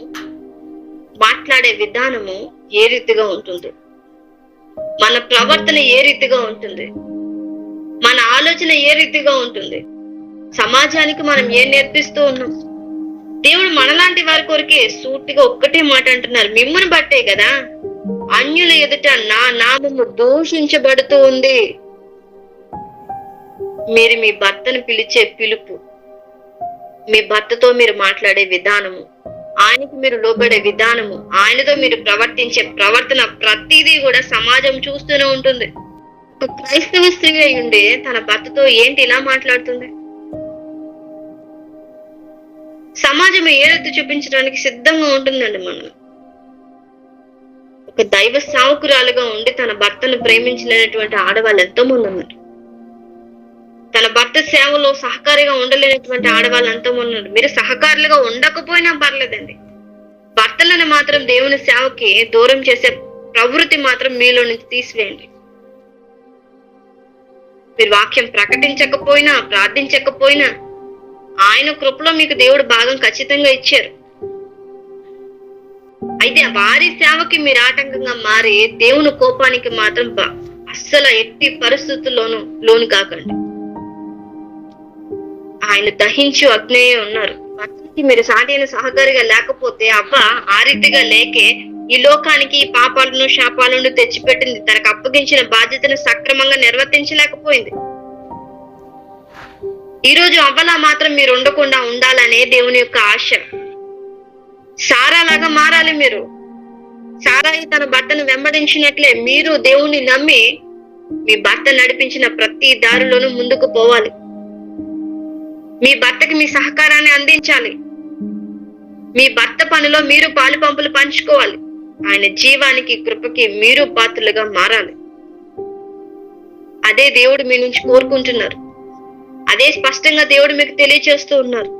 మాట్లాడే విధానము ఏ రీతిగా ఉంటుంది, మన ప్రవర్తన ఏ రీతిగా ఉంటుంది, మన ఆలోచన ఏ రీతిగా ఉంటుంది, సమాజానికి మనం ఏం నేర్పిస్తూ ఉన్నాం. దేవుడు మనలాంటి వారి కొరికే సూటిగా ఒక్కటే మాట అంటున్నారు, మిమ్మల్ని బట్టే కదా అన్యుల ఎదుట నా నామము దూషించబడుతూ ఉంది. మీరు మీ భర్తను పిలిచే పిలుపు, మీ భర్తతో మీరు మాట్లాడే విధానము, ఆయనకు మీరు లోబడే విధానము, ఆయనతో మీరు ప్రవర్తించే ప్రవర్తన ప్రతిదీ కూడా సమాజం చూస్తూనే ఉంటుంది. ఒక క్రైస్తవ స్త్రీ అయి ఉండి తన భర్తతో ఏంటి ఇలా మాట్లాడుతుంది? సమాజం ఏదైతే చూపించడానికి సిద్ధంగా ఉంటుందండి. మనం ఒక దైవ సావుకురాలుగా ఉండి తన భర్తను ప్రేమించలేనటువంటి ఆడవాళ్ళు ఎంతో మంది ఉన్నారు. తన భర్త సేవలో సహకారిగా ఉండలేనటువంటి ఆడవాళ్ళు ఎంతో మంది ఉన్నారు. మీరు సహకారులుగా ఉండకపోయినా పర్లేదండి, భర్తలను మాత్రం దేవుని సేవకి దూరం చేసే ప్రవృత్తి మాత్రం మీలో నుంచి తీసివేయండి. మీరు వాక్యం ప్రకటించకపోయినా ప్రార్థించకపోయినా ఆయన కృపలో మీకు దేవుడు భాగం ఖచ్చితంగా ఇచ్చారు. అయితే వారి సేవకి మీరు ఆటంకంగా మారి దేవుని కోపానికి మాత్రం అస్సలు ఎట్టి పరిస్థితుల్లోనూ లోను కాకండి. ఆయన దహించు అగ్నేయే ఉన్నారు. భర్తకి మీరు సాటైన సహకారిగా లేకపోతే అవ్వ ఆ రీతిగా లేకే ఈ లోకానికి ఈ పాపాలను శాపాలను తెచ్చిపెట్టింది. తనకు అప్పగించిన బాధ్యతను సక్రమంగా నిర్వర్తించలేకపోయింది. ఈ రోజు అవ్వలా మాత్రం మీరు ఉండకుండా ఉండాలనే దేవుని యొక్క ఆశ. సారాలాగా మారాలి మీరు. సారాయి తన భర్తను వెంబడించినట్లే మీరు దేవుణ్ణి నమ్మి మీ భర్త నడిపించిన ప్రతి దారిలోనూ ముందుకు పోవాలి. మీ భర్తకి మీ సహకారాన్ని అందించాలి. మీ భర్త పనిలో మీరు పాలు పంపులు పంచుకోవాలి. ఆయన జీవానికి కృపకి మీరు పాత్రలుగా మారాలి. అదే దేవుడు మీ నుంచి కోరుకుంటున్నారు. అదే స్పష్టంగా దేవుడు మీకు తెలియచేస్తూ ఉన్నారు.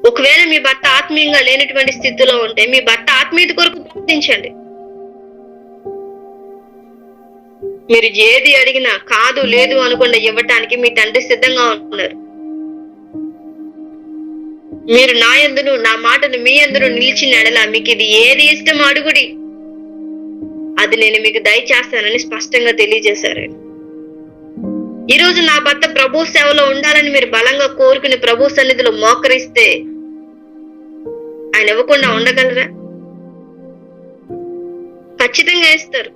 ఒకవేళ మీ భర్త ఆత్మీయంగా లేనటువంటి స్థితిలో ఉంటే మీ భర్త ఆత్మీయత కొరకు ప్రార్థించండి. మీరు ఏది అడిగినా కాదు లేదు అనకుండా ఇవ్వటానికి మీ తండ్రి సిద్ధంగా ఉన్నారు. మీరు నా యందును నా మాటను మీ యందును నిలిచిన ఎడల మీకు ఇది ఏది ఇష్టం అడుగుడి, అది నేను మీకు దయచేస్తానని స్పష్టంగా తెలియజేశారు. ఈ రోజు నా భర్త ప్రభు సేవలో ఉండాలని మీరు బలంగా కోరుకుని ప్రభు సన్నిధిలో మోకరిస్తే ఆయన ఇవ్వకుండా ఉండగలరా? ఖచ్చితంగా ఇస్తారు.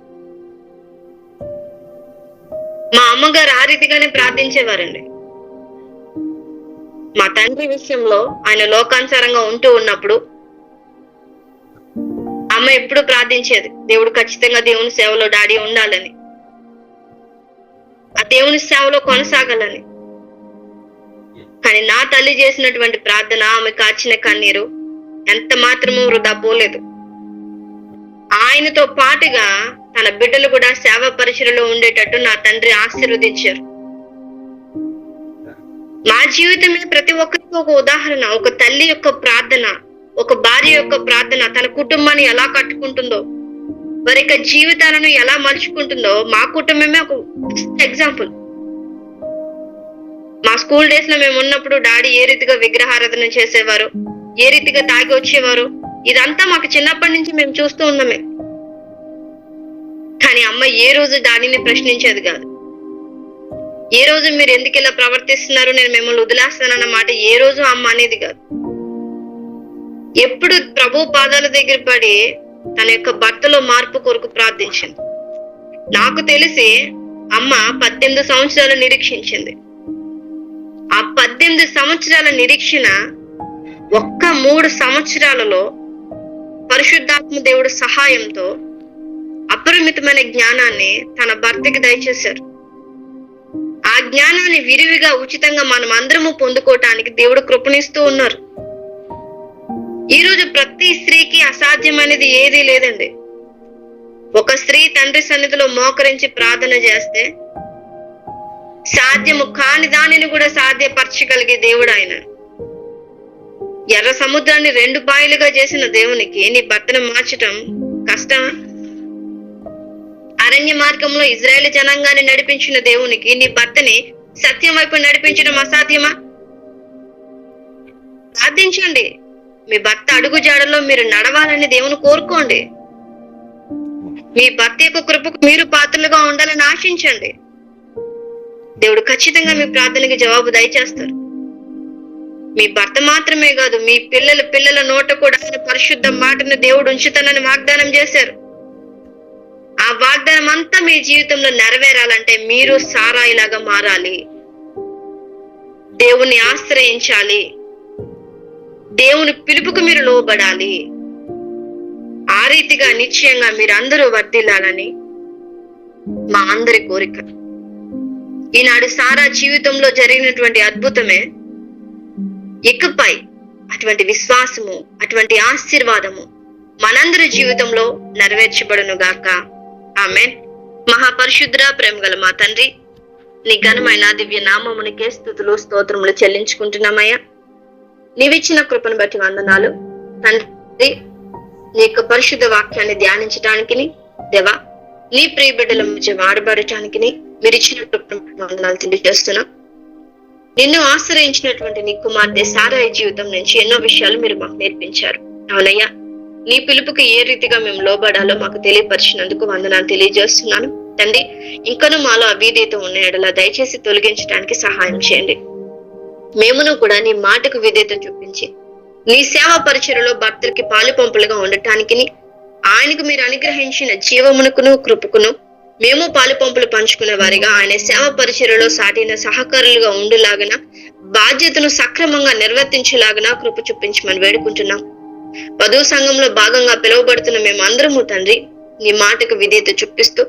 మా అమ్మగారు ఆ రీతిగానే ప్రార్థించేవారండి. మా తండ్రి విషయంలో ఆయన లోకానుసారంగా ఉంటూ ఉన్నప్పుడు అమ్మ ఎప్పుడు ప్రార్థించేది, దేవుడు ఖచ్చితంగా దేవుని సేవలో డాడీ ఉండాలని, ఆ దేవుని సేవలో కొనసాగాలని. కానీ నా తల్లి చేసినటువంటి ప్రార్థన, ఆమె కాచిన కన్నీరు ఎంత మాత్రమూ వృధా పోలేదు. ఆయనతో పాటుగా తన బిడ్డలు కూడా సేవా పరిచయలో ఉండేటట్టు నా తండ్రి ఆశీర్వదించారు. మా జీవితమే ప్రతి ఒక్కరికి ఒక ఉదాహరణ. ఒక తల్లి యొక్క ప్రార్థన, ఒక భార్య యొక్క ప్రార్థన తన కుటుంబాన్ని ఎలా కట్టుకుంటుందో, వారి యొక్క జీవితాలను ఎలా మలుచుకుంటుందో మా కుటుంబమే ఒక ఎగ్జాంపుల్. మా స్కూల్ డేస్ లో మేము ఉన్నప్పుడు డాడీ ఏ రీతిగా విగ్రహారాధన చేసేవారు, ఏ రీతిగా తాగి వచ్చేవారు, ఇదంతా మాకు చిన్నప్పటి నుంచి మేము చూస్తూ ఉన్నామే. కానీ అమ్మ ఏ రోజు డాడీని ప్రశ్నించేది కాదు. ఏ రోజు మీరు ఎందుకు ఇలా ప్రవర్తిస్తున్నారు, నేను మిమ్మల్ని వదిలేస్తానన్న మాట ఏ రోజు అమ్మ అనేది కాదు. ఎప్పుడు ప్రభు పాదాల దగ్గర పడి తన యొక్క భర్తలో మార్పు కొరకు ప్రార్థించింది. నాకు తెలిసి అమ్మ 18 సంవత్సరాలు నిరీక్షించింది. ఆ 18 సంవత్సరాల నిరీక్షణ ఒక్క 3 సంవత్సరాలలో పరిశుద్ధాత్మ దేవుడు సహాయంతో అపరిమితమైన జ్ఞానాన్ని తన భర్తకి దయచేశారు. ఆ జ్ఞానాన్ని విరివిగా ఉచితంగా మనం అందరము పొందుకోవటానికి దేవుడు కృపణిస్తూ ఉన్నారు. ఈ రోజు ప్రతి స్త్రీకి అసాధ్యమైనది ఏదీ లేదండి. ఒక స్త్రీ తండ్రి సన్నిధిలో మోకరించి ప్రార్థన చేస్తే సాధ్యము కాని దానిని కూడా సాధ్యపరచగలిగే దేవుడు ఆయన. ఎర్ర సముద్రాన్ని 2 పాయలుగా చేసిన దేవునికి నీ భర్తను మార్చటం కష్టమా? అరణ్య మార్గంలో ఇజ్రాయేల్ జనాంగాన్ని నడిపించిన దేవునికి నీ భర్తని సత్యం వైపు నడిపించడం అసాధ్యమా? ప్రార్థించండి. మీ భర్త అడుగు జాడలో మీరు నడవాలని దేవుని కోరుకోండి. మీ భర్త యొక్క కృపకు మీరు పాత్రలుగా ఉండాలని ఆశించండి. దేవుడు ఖచ్చితంగా మీ ప్రార్థనకి జవాబు దయచేస్తారు. మీ భర్త మాత్రమే కాదు, మీ పిల్లల నోట కూడా ఆయన పరిశుద్ధ మాటను దేవుడు ఉంచుతానని వాగ్దానం చేశారు. ఆ వాగ్దానం అంతా మీ జీవితంలో నెరవేరాలంటే మీరు సారాయిలాగా మారాలి, దేవుని ఆశ్రయించాలి, దేవుని పిలుపుకు మీరు లోబడాలి. ఆ రీతిగా నిశ్చయంగా మీరు అందరూ వర్ధిల్లాలని మా అందరి కోరిక. ఈనాడు సారా జీవితంలో జరిగినటువంటి అద్భుతమే ఇకపై అటువంటి విశ్వాసము, అటువంటి ఆశీర్వాదము మనందరి జీవితంలో నెరవేర్చబడును గాక. ఆమేన్. మహాపరిశుద్ధ ప్రేమ గల మా తండ్రి, నీ ఘనమైన దివ్య నామమునికే స్తుతులు స్తోత్రములు చెల్లించుకుంటున్నామయ్యా. నీవిచ్చిన కృపను బట్టి వందనాలు తండ్రి. నీ యొక్క పరిశుద్ధ వాక్యాన్ని ధ్యానించడానికి దేవా, నీ ప్రియ బిడ్డల మధ్య వాడబడటానికి మీరు ఇచ్చిన కృపను బట్టి వందనాలు తెలియజేస్తున్నా. నిన్ను ఆశ్రయించినటువంటి నీ కుమార్తె సారాయి జీవితం నుంచి ఎన్నో విషయాలు మీరు మాకు నేర్పించారు. అవునయ్యా, నీ పిలుపుకి ఏ రీతిగా మేము లోబడాలో మాకు తెలియపరిచినందుకు వందనాలు తెలియజేస్తున్నాను తండ్రి. ఇంకనూ మాలో అవిధేయత ఉన్న ఎడల దయచేసి తొలగించడానికి సహాయం చేయండి. మేమును కూడా నీ మాటకు విధేయత చూపించి నీ సేవా పరిచర్యలో భర్తలకి పాలు పంపులుగా ఉండటానికి ఆయనకు మీరు అనుగ్రహించిన జీవమునకును కృపకును మేము పాలు పంపులు పంచుకునే వారిగా ఆయన సేవా పరిచర్యలో సాటిన సహకారులుగా ఉండులాగన బాధ్యతను సక్రమంగా నిర్వర్తించేలాగన కృప చూపించమని వేడుకుంటున్నాం. వధువు సంఘంలో భాగంగా పిలువబడుతున్న మేము అందరము తండ్రి నీ మాటకు విధేయత చూపిస్తూ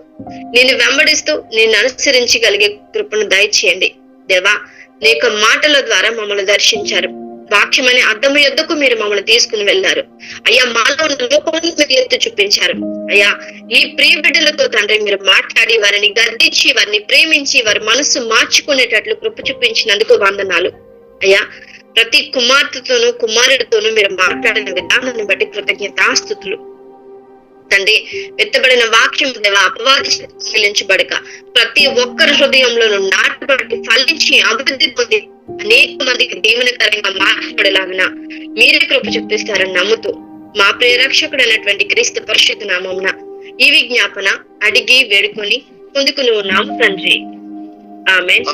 నిన్ను వెంబడిస్తూ నిన్ను అనుసరించగలిగే కృపను దయచేయండి దేవా. నీ యొక్క మాటల ద్వారా మమ్మల్ని దర్శించారు. వాక్యమనే అర్థం యొద్దకు మీరు మమ్మల్ని తీసుకుని వెళ్ళారు అయ్యా. మాలో ఉన్న లోపాలను మీరు ఎత్తి చూపించారు అయ్యా. ఈ ప్రియ బిడ్డలతో తండ్రి మీరు మాట్లాడి వారిని గద్దించి వారిని ప్రేమించి వారి మనసు మార్చుకునేటట్లు కృప చూపించినందుకు వందనాలు అయ్యా. ప్రతి కుమార్తెతోనూ కుమారుడితోనూ మీరు మాట్లాడిన విధానాన్ని బట్టి కృతజ్ఞతాస్తుతులు తండ్రి. ఎత్తబడిన వాక్యం అపవాది చెల్లించబడక ప్రతి ఒక్కరి హృదయంలోనూ నాటబడి ఫలించి అభివృద్ధి పొంది అనేక మందికి దీవెనకరంగా మార్చబడేలాగిన మీరే కృప చూపిస్తారని నమ్ముతూ మా ప్రియరక్షకుడు అయినటువంటి క్రీస్తు పరిశుద్ధ నామమున ఈ విజ్ఞాపన అడిగి వేడుకొని పొందుకుని ఉన్నాము తండ్రి. ఆమేన్.